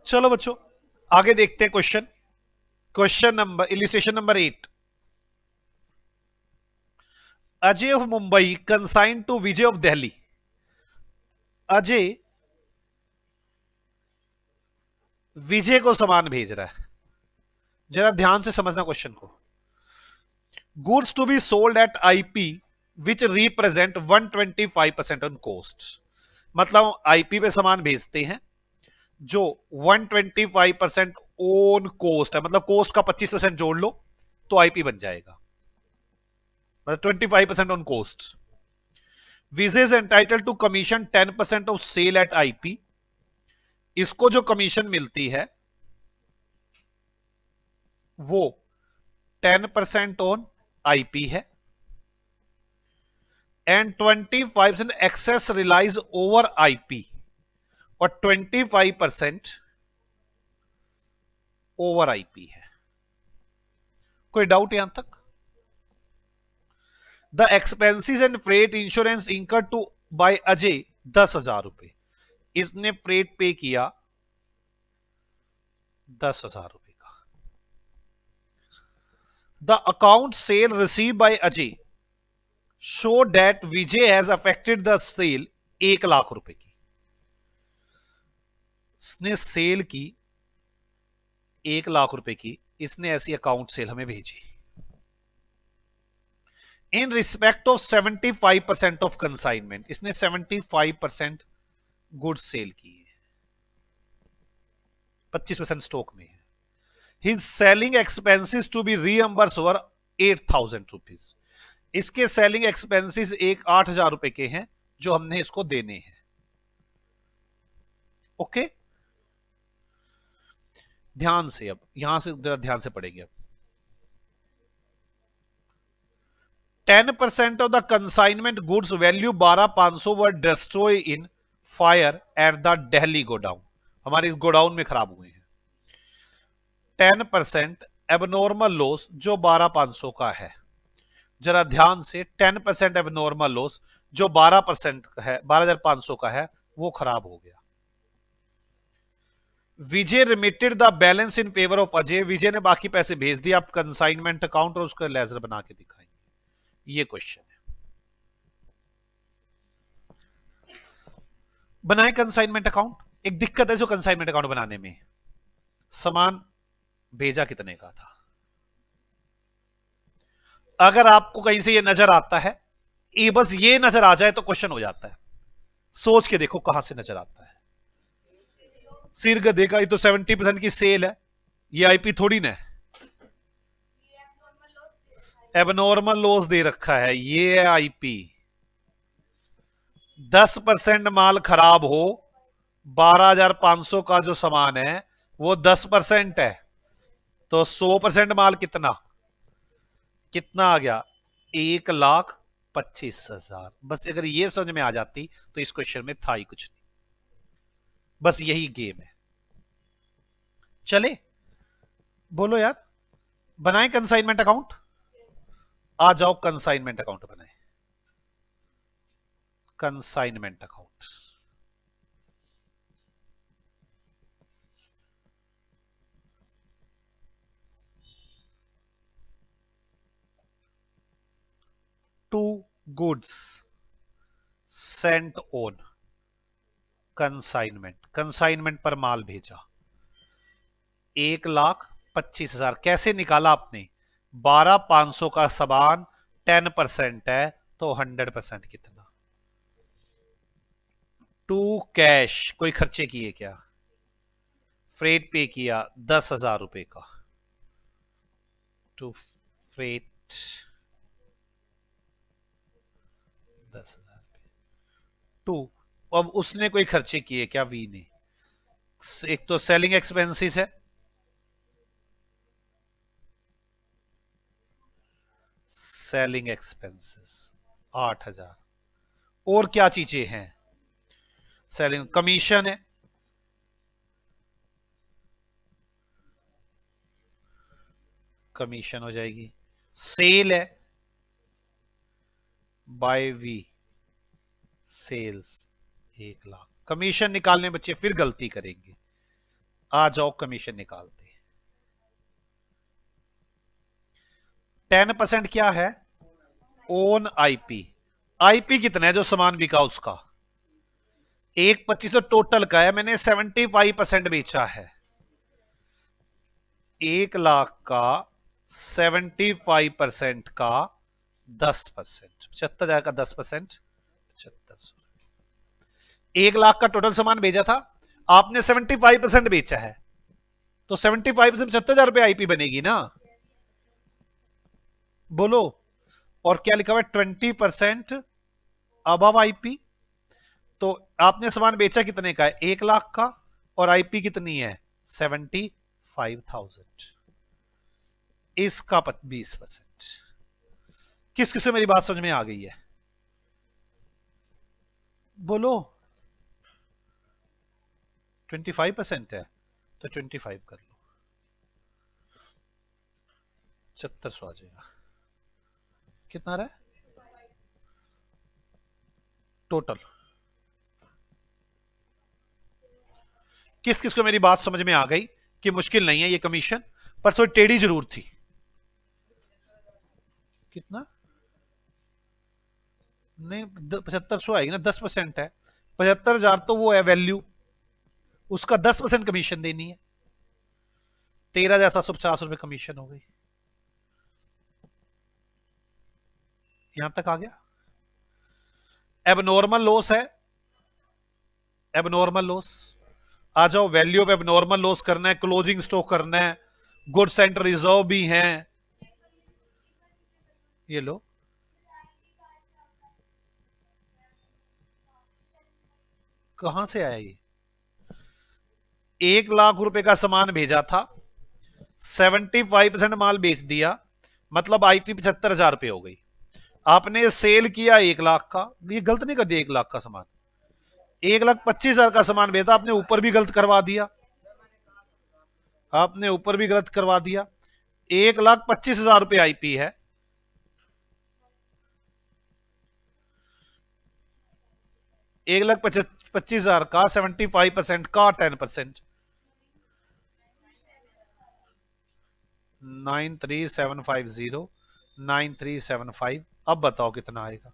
चलो बच्चों आगे देखते हैं question. Question number illustration number 8। Ajay of Mumbai consigned to Vijay of Delhi. Ajay Vijay को सामान भेज रहा है, जरा ध्यान से समझना क्वेश्चन को। Goods to be sold at IP which represent 125% on cost. मतलब आईपी पे सामान भेजते हैं जो 125% ओन कॉस्ट है, मतलब कॉस्ट का 25% जोड़ लो तो आईपी बन जाएगा, मतलब 25% on cost. Vijay is entitle to commission 10% of sale at IP. इसको जो कमीशन मिलती है वो 10% ऑन आईपी है and 25% excess realise over IP और 25% ओवर आईपी है। कोई डाउट यहां तक? The expenses and freight insurance incur to by Ajay 10,000 रुपए। इसने फ्रेट पे किया 10,000 रुपए का। The account sale receive by Ajay show that Vijay has affected the cell 1,00,000 रुपए की। इसने सेल की 1,00,000 रुपए की, इसने ऐसी अकाउंट सेल हमें भेजी in respect of 75% of consignment. इसने 75% गुड्स सेल की है, 25% स्टॉक में है। His selling expenses to be reimburse over 8,000 rupees. इसके सेलिंग एक्सपेंसिस 8,000 रुपए के हैं जो हमने इसको देने हैं। ओके, ध्यान से अब यहां से जरा ध्यान से पढ़ेंगे। अब 10% of the consignment goods value 12,500 were destroy in fire at the Delhi godown. हमारे इस गोडाउन में खराब हुए हैं। 10% एबनॉर्मल लॉस जो 12,500 का है, जरा ध्यान से 10% एबनॉर्मल लॉस जो 12% का है, 12,500 का है, वो खराब हो गया। Vijay remitted the balance in favour of Ajay. Vijay ने बाकी पैसे भेज दिए। आप कंसाइनमेंट अकाउंट और उसका लेजर बना के दिखाएंगे। ये क्वेश्चन है। बनाए कंसाइनमेंट अकाउंट। एक दिक्कत है जो कंसाइनमेंट अकाउंट बनाने में, सामान भेजा कितने का था। अगर आपको कहीं से ये नजर आता है, ये बस ये नजर आ जाए तो क्वेश्चन हो जाता है। सोच के देखो कहां से नजर आता है। सिर गधे का, ये तो 70% की सेल है, ये आईपी थोड़ी ना है। एबनॉर्मल लॉस दे रखा है, ये आईपी। 10% माल खराब हो, 12,500 का जो सामान है वो 10% है, तो 100% माल कितना कितना आ गया? 1,25,000। बस अगर ये समझ में आ जाती तो इस क्वेश्चन में था ही कुछ नहीं। बस यही गेम है। चले बोलो यार, बनाए कंसाइनमेंट अकाउंट। आ जाओ कंसाइनमेंट अकाउंट बनाए। Consignment account to goods sent on consignment. Consignment पर माल भेजा 1,25,000। कैसे निकाला आपने? 12,500 का सामान 10% है तो 100% कितना? To cash. कोई खर्चे किए क्या? फ्रेट पे किया 10,000 रुपए का। To freight 10,000। टू, अब उसने कोई खर्चे किए क्या? वी ने। एक तो सेलिंग एक्सपेंसेस है, सेलिंग एक्सपेंसेस 8,000। और क्या चीजें हैं? सेलिंग कमीशन है, कमीशन हो जाएगी। सेल है, बाय वी सेल्स 1,00,000। कमीशन निकालने बच्चे फिर गलती करेंगे, आ जाओ कमीशन निकालते हैं। 10% क्या है? Own IP. आईपी कितना है जो सामान बिका उसका? 1.25 तो टोटल का है, मैंने 75% बेचा है। 1 लाख का 75% का 10%, 75,000 का 10%, 7500। 1 लाख का टोटल सामान भेजा था, आपने 75% बेचा है, तो 75% 75,000 रुपए आईपी बनेगी ना। बोलो। और क्या लिखा हुआ है? 20% अबव आईपी। तो आपने सामान बेचा कितने का है? 1 लाख का। और आईपी कितनी है? 75,000। इसका 20%। किस किस को मेरी बात समझ में आ गई है? बोलो। 25% है तो 25 कर लो, 7600 आ जाएगा। कितना रहा है टोटल? किस किस को मेरी बात समझ में आ गई कि मुश्किल नहीं है ये कमीशन, पर थोड़ी टेढ़ी जरूर थी। कितना? नहीं, 7500 आएगी ना, 10% है। 75,000 तो वो है वैल्यू, उसका 10% कमीशन देनी है। 13,750 रुपए कमीशन हो गई। यहां तक आ गया? एबनॉर्मल लॉस है, एबनॉर्मल लॉस। आ जाओ, वैल्यू ऑफ एबनॉर्मल लॉस करना है, क्लोजिंग स्टॉक करना है, गुड्स एंड रिजर्व भी हैं। ये लो। कहां से आया ये? 1 लाख रुपए का सामान भेजा था, 75% माल बेच दिया, मतलब आईपी 75,000 रुपए हो गई। आपने सेल किया 1 लाख का, ये गलत नहीं कर दिया? 1 लाख का सामान, 1,25,000 का सामान बेचा, आपने ऊपर भी गलत करवा दिया, आपने ऊपर भी गलत करवा दिया। 1,25,000 रुपए आईपी है, 1,25,000 का 75% का 10%, 93750, 9375। अब बताओ कितना आएगा?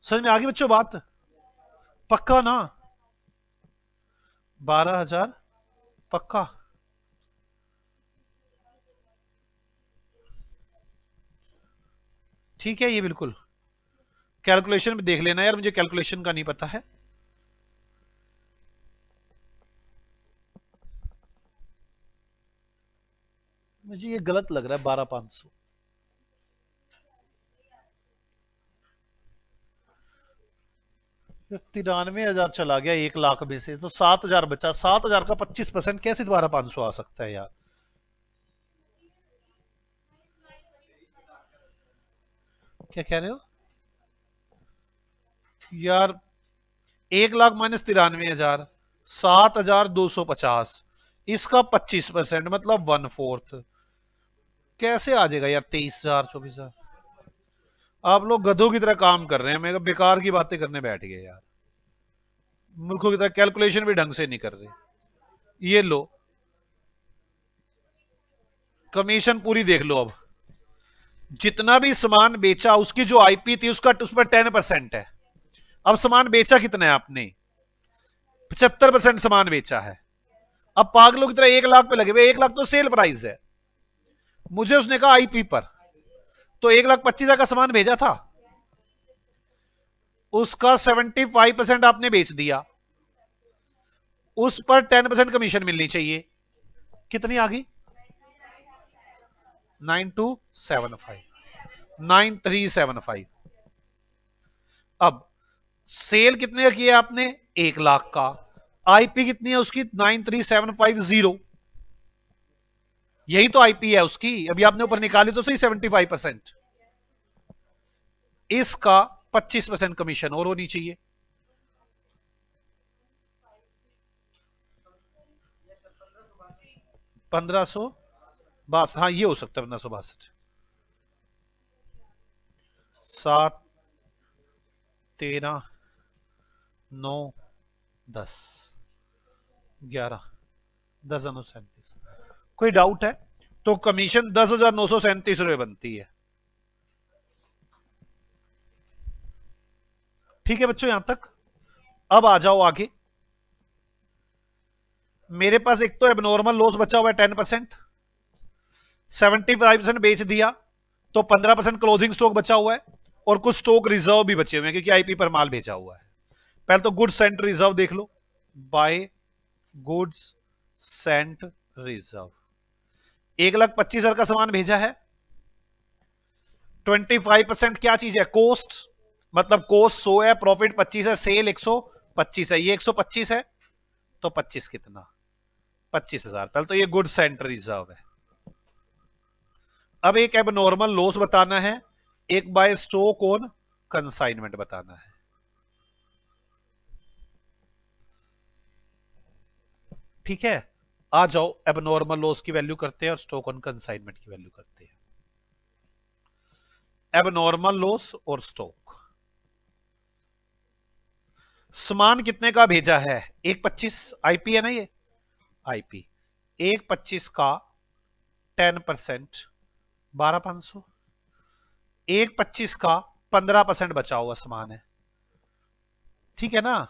समझ में आ गई बच्चों बात? पक्का ना? 12,000 पक्का? ठीक है, ये बिल्कुल। कैलकुलेशन में देख लेना यार, मुझे कैलकुलेशन का नहीं पता है। मुझे ये गलत लग रहा है 12,500। 93,000 चला गया 1 लाख में से, तो 7,000 बचा। 7,000 का 25% कैसे 12,500 आ सकता है यार? क्या कह रहे हो यार? 1 लाख माइनस 93,000, 7,250, इसका 25% मतलब 1/4। कैसे आ जाएगा यार 23,000, 24,000? आप लोग गधों की तरह काम कर रहे हैं, मैं बेकार की बातें करने बैठ गए यार। मूर्खों की तरह कैलकुलेशन भी ढंग से नहीं कर रहे। ये लो, कमीशन पूरी देख लो। अब जितना भी सामान बेचा उसकी जो आईपी थी उसका उस पर 10% है। अब सामान बेचा कितना है आपने? 75% सामान बेचा है। अब पागलों की तरह 1 लाख पे लगे हुए, 1 लाख तो सेल प्राइस है, मुझे उसने कहा आईपी पर, तो 1,25,000 का सामान भेजा था, उसका 75% आपने बेच दिया, उस पर 10% कमीशन मिलनी चाहिए। कितनी आ गई? 9275, 9375। अब सेल कितने का किया आपने? 1 लाख का। आईपी कितनी है उसकी? 93,750। यही तो आईपी है उसकी, अभी आपने ऊपर निकाली तो सही 75%। इसका 25% कमीशन और होनी चाहिए। 1500 हाँ, ये हो सकता है 1562। 7, 13, 9, 10। 11 10,937। कोई डाउट है? तो कमीशन 10,937 रुपए बनती है। ठीक है बच्चों यहां तक। अब आ जाओ आगे। मेरे पास एक तो एबनॉर्मल लॉस बचा हुआ है 10%, 75% बेच दिया तो 15% क्लोजिंग स्टॉक बचा हुआ है, और कुछ स्टॉक रिजर्व भी बचे हुए हैं क्योंकि आईपी पर माल भेजा हुआ है। पहले तो गुड्स सेंट रिजर्व देख लो। बाय गुड्स सेंट रिजर्व 1,25,000 का सामान भेजा है। 25% क्या चीज है? कोस्ट, मतलब कोस्ट 100 है, प्रॉफिट 25 है, सेल 125 है, ये 125 है तो 25 कितना? 25,000। पहले तो ये गुड सेंटर रिजर्व है। अब एक अब नॉर्मल लॉस बताना है, एक बाय स्टॉक ऑन कंसाइनमेंट बताना है। ठीक है, आ जाओ अब नॉर्मल लॉस की वैल्यू करते हैं और स्टॉक ऑन कंसाइनमेंट की वैल्यू करते हैं। अब नॉर्मल लॉस और स्टॉक। सामान कितने का भेजा है? 1,25 आईपी है ना, ये आईपी। 1,25 का 10% 12,500। 1,25 का 15% बचा हुआ सामान है। ठीक है ना?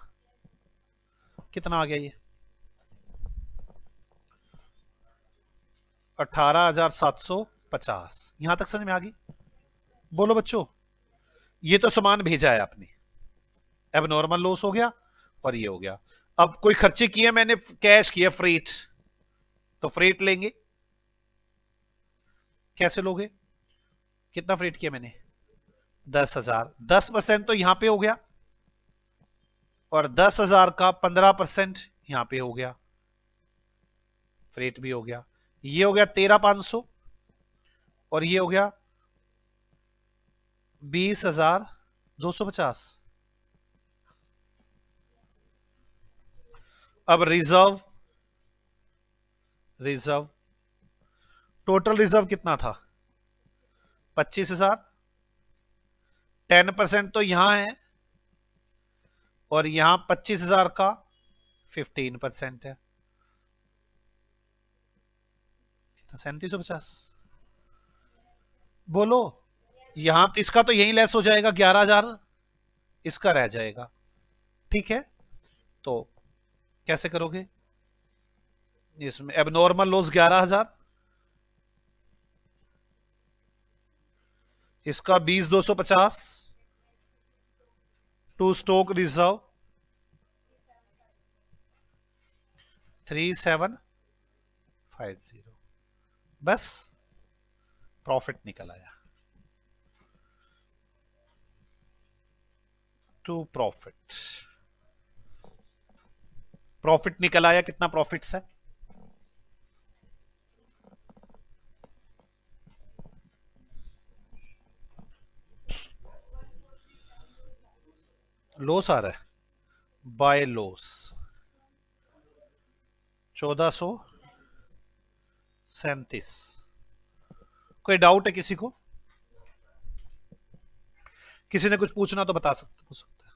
कितना आ गया ये? 18,750। यहां तक समझ में आ गई? बोलो बच्चों। ये तो सामान भेजा है आपने, अब नॉर्मल लॉस हो गया और ये हो गया। अब कोई खर्चे किए मैंने, कैश किया, फ्रेट, तो फ्रेट लेंगे। कैसे लोगे? कितना फ्रेट किया मैंने? 10,000। 10% तो यहां पे हो गया, और 10,000 का 15% यहां पे हो गया, फ्रेट भी हो गया। ये हो गया 13,500, और ये हो गया 20,250। अब रिजर्व, रिजर्व टोटल रिजर्व कितना था? 25,000। 10% तो यहां है, और यहां 25,000 का 15% है, 3750। बोलो। यहां तो इसका तो यही लेस हो जाएगा, 11,000 इसका रह जाएगा। ठीक है, तो कैसे करोगे? इसमें अब नॉर्मल लॉस 11,000, इसका 20,250 टू स्टॉक रिजर्व 3,750। बस प्रॉफिट निकल आया। टू प्रॉफिट, प्रॉफिट निकल आया। कितना प्रॉफिट है? लॉस आ रहा है, बाय लॉस 1,437। कोई डाउट है किसी को? किसी ने कुछ पूछना तो बता सकते, पूछ सकते हैं।